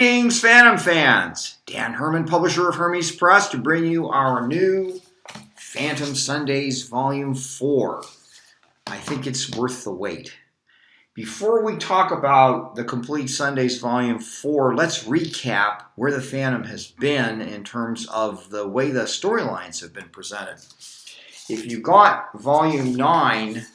Greetings, Phantom fans! Dan Herman, publisher of Hermes Press, to bring you our new Phantom Sundays Volume 4. I think it's worth the wait. Before we talk about the complete Sundays Volume 4, let's recap where the Phantom has been in terms of the way the storylines have been presented. If you got Volume 9,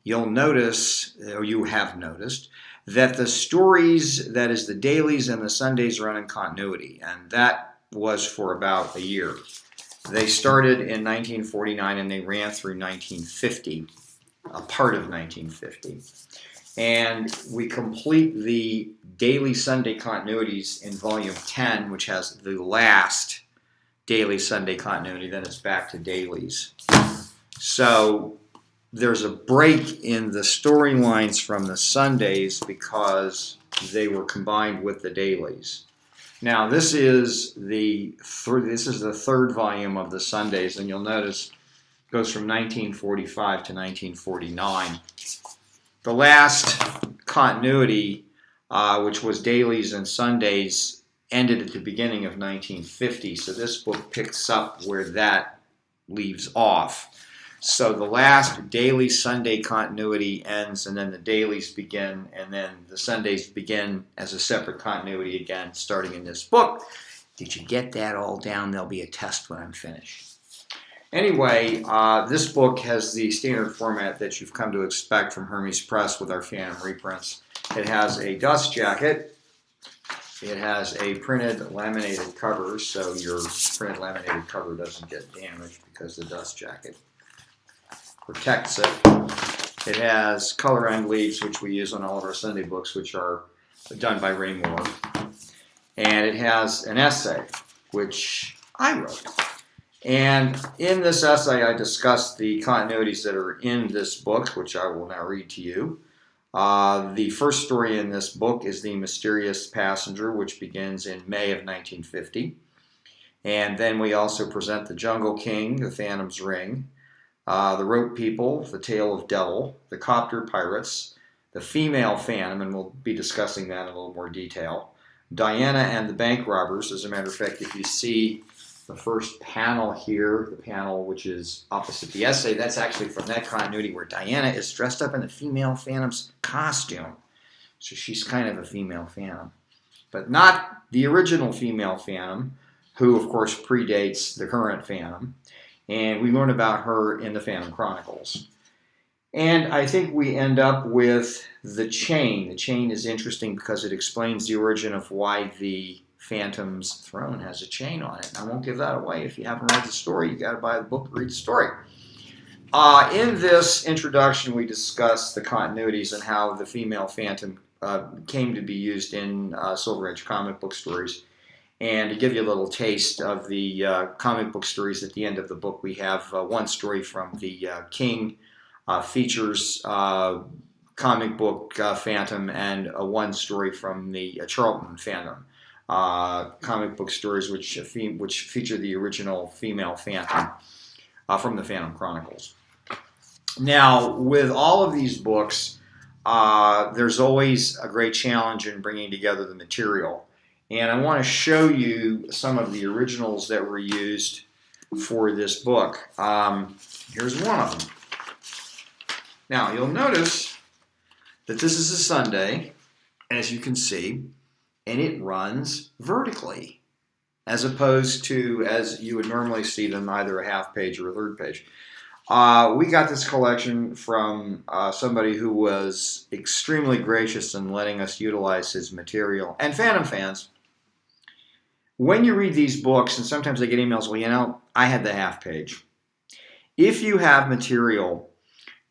you'll notice, or you have noticed, that the stories, that is the dailies and the Sundays, run in continuity, and that was for about a year. They started in 1949 and they ran through 1950, a part of 1950. And we complete the daily Sunday continuities in Volume 10, which has the last daily Sunday continuity, then it's back to dailies. So there's a break in the storylines from the Sundays because they were combined with the dailies. Now this is the third volume of the Sundays, and you'll notice it goes from 1945 to 1949. The last continuity, which was dailies and Sundays, ended at the beginning of 1950, so this book picks up where that leaves off. So the last daily Sunday continuity ends, and then the dailies begin, and then the Sundays begin as a separate continuity again, starting in this book. Did you get that all down? There'll be a test when I'm finished. Anyway, this book has the standard format that you've come to expect from Hermes Press with our Phantom reprints. It has a dust jacket. It has a printed laminated cover, so your printed laminated cover doesn't get damaged because the dust jacket protects it. It has color end leaves, which we use on all of our Sunday books, which are done by Ray Moore. And it has an essay, which I wrote. And in this essay, I discussed the continuities that are in this book, which I will now read to you. The first story in this book is The Mysterious Passenger, which begins in May of 1950. And then we also present The Jungle King, The Phantom's Ring, The Rope People, The Tale of Devil, The Copter Pirates, The Female Phantom, and we'll be discussing that in a little more detail, Diana and the Bank Robbers. As a matter of fact, if you see the first panel here, the panel which is opposite the essay, that's actually from that continuity where Diana is dressed up in the female Phantom's costume. So she's kind of a female Phantom. But not the original female Phantom, who of course predates the current Phantom. And we learn about her in the Phantom Chronicles. And I think we end up with the chain. The chain is interesting because it explains the origin of why the Phantom's throne has a chain on it. I won't give that away. If you haven't read the story, you got to buy the book to read the story. In this introduction, we discuss the continuities and how the female Phantom came to be used in Silver Age comic book stories. And to give you a little taste of the comic book stories at the end of the book, we have one story from the King features comic book Phantom, and one story from the Charlton Phantom comic book stories, which feature the original female Phantom from the Phantom Chronicles. Now, with all of these books, there's always a great challenge in bringing together the material. And I want to show you some of the originals that were used for this book. Here's one of them. Now, you'll notice that this is a Sunday, as you can see, and it runs vertically, as opposed to, as you would normally see them, either a half page or a third page. We got this collection from somebody who was extremely gracious in letting us utilize his material. And Phantom fans, when you read these books, and sometimes I get emails, well, you know, I had the half page. If you have material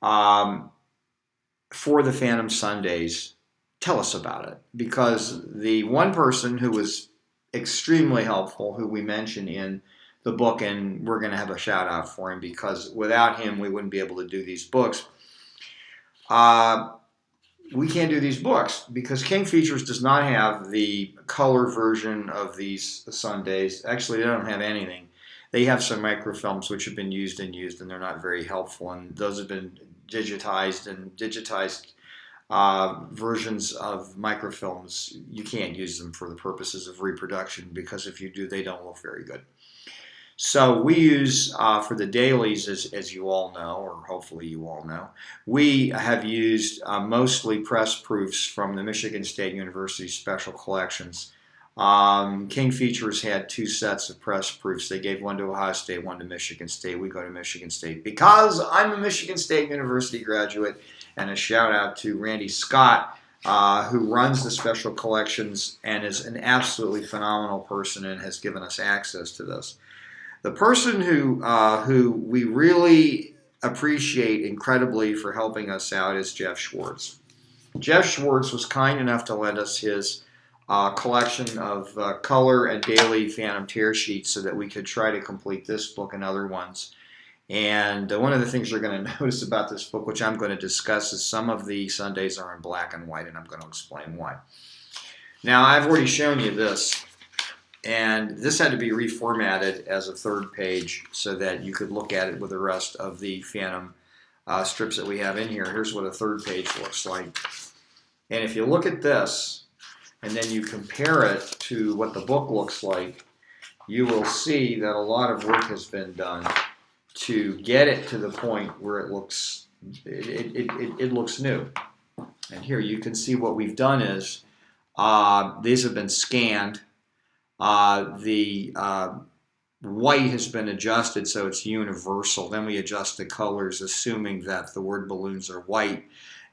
for the Phantom Sundays, tell us about it. Because the one person who was extremely helpful, who we mention in the book, and we're going to have a shout out for him because without him we wouldn't be able to do these books. We can't do these books because King Features does not have the color version of these Sundays. Actually, they don't have anything. They have some microfilms which have been used, and they're not very helpful, and those have been digitized versions of microfilms, you can't use them for the purposes of reproduction, because if you do, they don't look very good. So we use, for the dailies, as you all know, or hopefully you all know, we have used mostly press proofs from the Michigan State University Special Collections. King Features had 2 sets of press proofs. They gave one to Ohio State, one to Michigan State. We go to Michigan State because I'm a Michigan State University graduate. And a shout out to Randy Scott, who runs the Special Collections and is an absolutely phenomenal person and has given us access to this. The person who we really appreciate incredibly for helping us out is Jeff Schwartz. Jeff Schwartz was kind enough to lend us his collection of color and daily Phantom tear sheets so that we could try to complete this book and other ones. And one of the things you're going to notice about this book, which I'm going to discuss, is some of the Sundays are in black and white, and I'm going to explain why. Now, I've already shown you this, and this had to be reformatted as a 3rd page so that you could look at it with the rest of the Phantom strips that we have in here. Here's what a 3rd page looks like. And if you look at this, and then you compare it to what the book looks like, you will see that a lot of work has been done to get it to the point where it looks new. And here you can see what we've done is these have been scanned. The white has been adjusted so it's universal. Then we adjust the colors, assuming that the word balloons are white.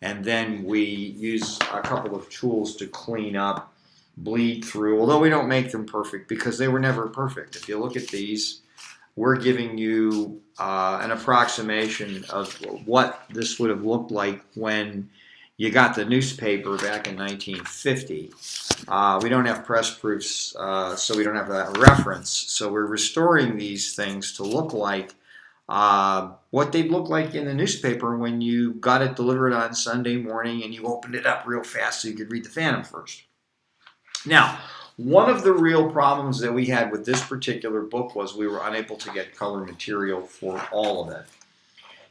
And then we use a couple of tools to clean up, bleed through, although we don't make them perfect because they were never perfect. If you look at these, we're giving you an approximation of what this would have looked like when you got the newspaper back in 1950. We don't have press proofs, so we don't have that reference. So we're restoring these things to look like what they'd look like in the newspaper when you got it delivered on Sunday morning and you opened it up real fast so you could read the Phantom first. Now, one of the real problems that we had with this particular book was we were unable to get color material for all of it.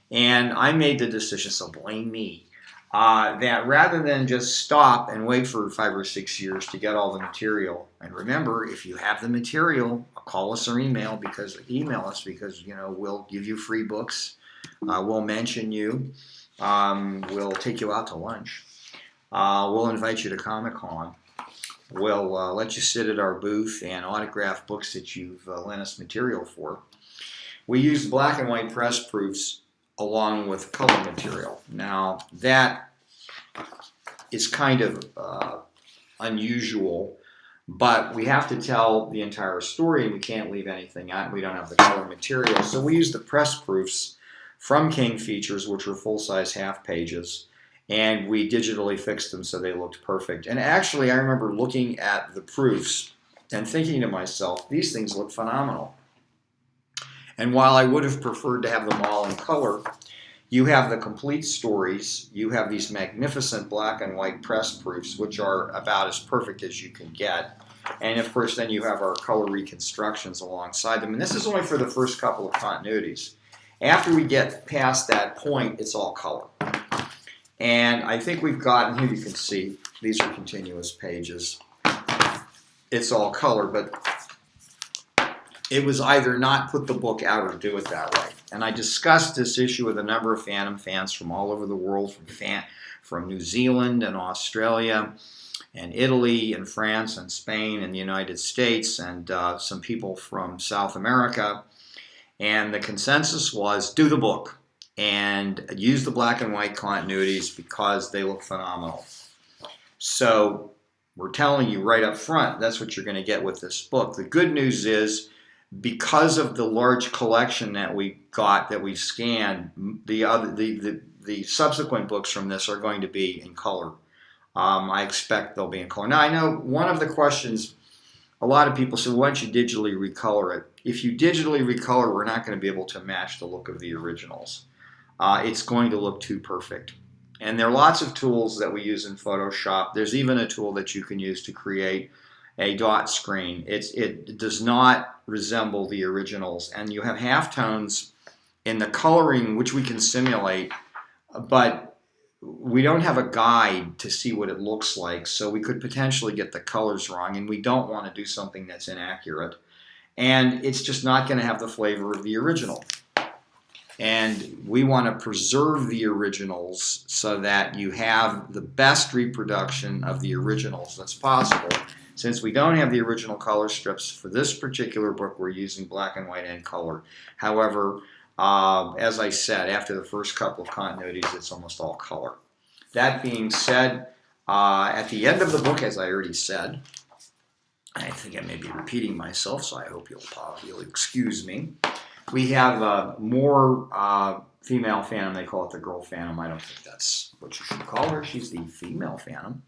And I made the decision, so blame me, that rather than just stop and wait for 5 or 6 years to get all the material, and remember, if you have the material, call us or email us because we'll give you free books, we'll mention you, we'll take you out to lunch, we'll invite you to Comic-Con. We'll let you sit at our booth and autograph books that you've lent us material for. We used black and white press proofs along with color material. Now, that is kind of unusual, but we have to tell the entire story and we can't leave anything out. We don't have the color material. So we used the press proofs from King Features, which were full-size half pages. And we digitally fixed them so they looked perfect. And actually, I remember looking at the proofs and thinking to myself, these things look phenomenal. And while I would have preferred to have them all in color, you have the complete stories. You have these magnificent black and white press proofs, which are about as perfect as you can get. And of course, then you have our color reconstructions alongside them. And this is only for the first couple of continuities. After we get past that point, it's all color. And I think we've gotten, here you can see, these are continuous pages. It's all color, but it was either not put the book out or do it that way. And I discussed this issue with a number of Phantom fans from all over the world, from New Zealand and Australia and Italy and France and Spain and the United States and some people from South America. And the consensus was, do the book and use the black and white continuities because they look phenomenal. So we're telling you right up front, that's what you're going to get with this book. The good news is, because of the large collection that we got, that we scanned, the subsequent books from this are going to be in color. I expect they'll be in color. Now, I know one of the questions, a lot of people say, why don't you digitally recolor it? If you digitally recolor, we're not going to be able to match the look of the originals. It's going to look too perfect. And there are lots of tools that we use in Photoshop. There's even a tool that you can use to create a dot screen. It does not resemble the originals. And you have halftones in the coloring, which we can simulate, but we don't have a guide to see what it looks like, so we could potentially get the colors wrong, and we don't want to do something that's inaccurate. And it's just not going to have the flavor of the original. And we want to preserve the originals so that you have the best reproduction of the originals that's possible. Since we don't have the original color strips for this particular book, we're using black and white and color. However, as I said, after the first couple of continuities, it's almost all color. That being said, at the end of the book, as I already said, I think I may be repeating myself, so I hope you'll excuse me. We have more female Phantom. They call it the girl Phantom. I don't think that's what you should call her. She's the female Phantom.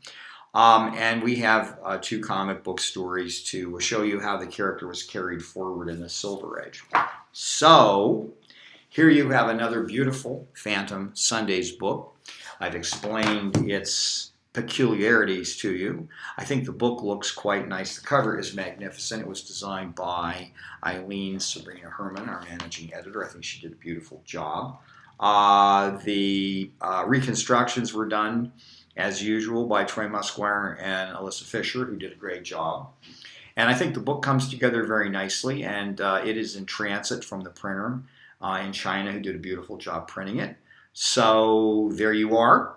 And we have 2 comic book stories to show you how the character was carried forward in the Silver Age. So, here you have another beautiful Phantom Sundays book. I've explained its peculiarities to you. I think the book looks quite nice. The cover is magnificent. It was designed by Eileen Sabrina Herman, our managing editor. I think she did a beautiful job. The reconstructions were done, as usual, by Troy Musquire and Alyssa Fisher, who did a great job. And I think the book comes together very nicely, and it is in transit from the printer in China, who did a beautiful job printing it. So there you are.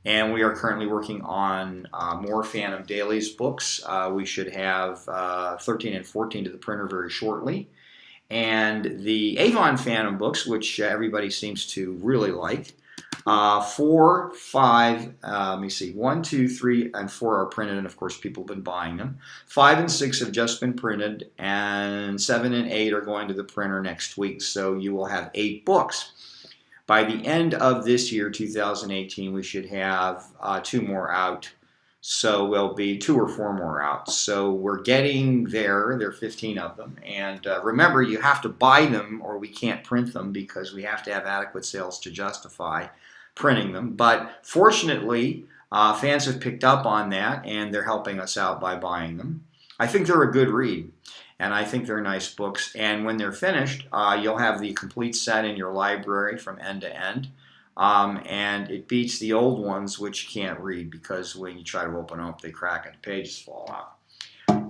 And we are currently working on more Phantom Dailies books. We should have 13 and 14 to the printer very shortly. And the Avon Phantom books, which everybody seems to really like, 4, 5, let me see, 1, 2, 3, and 4 are printed, and of course people have been buying them. 5 and 6 have just been printed, and 7 and 8 are going to the printer next week, so you will have 8 books. By the end of this year, 2018, we should have 2 more out. So there'll be 2 or 4 more out. So we're getting there. There are 15 of them. And remember, you have to buy them or we can't print them because we have to have adequate sales to justify printing them. But fortunately, fans have picked up on that and they're helping us out by buying them. I think they're a good read. And I think they're nice books. And when they're finished, you'll have the complete set in your library from end to end. And it beats the old ones, which you can't read because when you try to open them up, they crack and the pages fall out.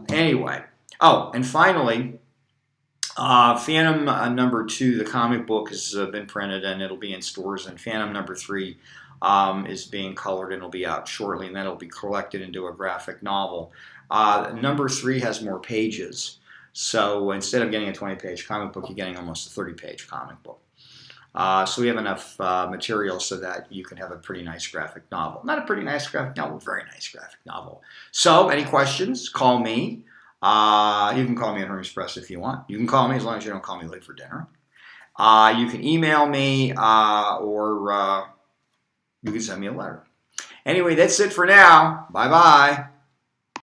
Anyway. Oh, and finally, Phantom number 2, the comic book, has been printed and it'll be in stores. And Phantom number 3 is being colored and it'll be out shortly. And then it'll be collected into a graphic novel. Number 3 has more pages. So instead of getting a 20-page comic book, you're getting almost a 30-page comic book. So we have enough material so that you can have a pretty nice graphic novel. Not a pretty nice graphic novel, very nice graphic novel. So any questions, call me. You can call me at Hermes Press if you want. You can call me as long as you don't call me late for dinner. You can email me or you can send me a letter. Anyway, that's it for now. Bye-bye.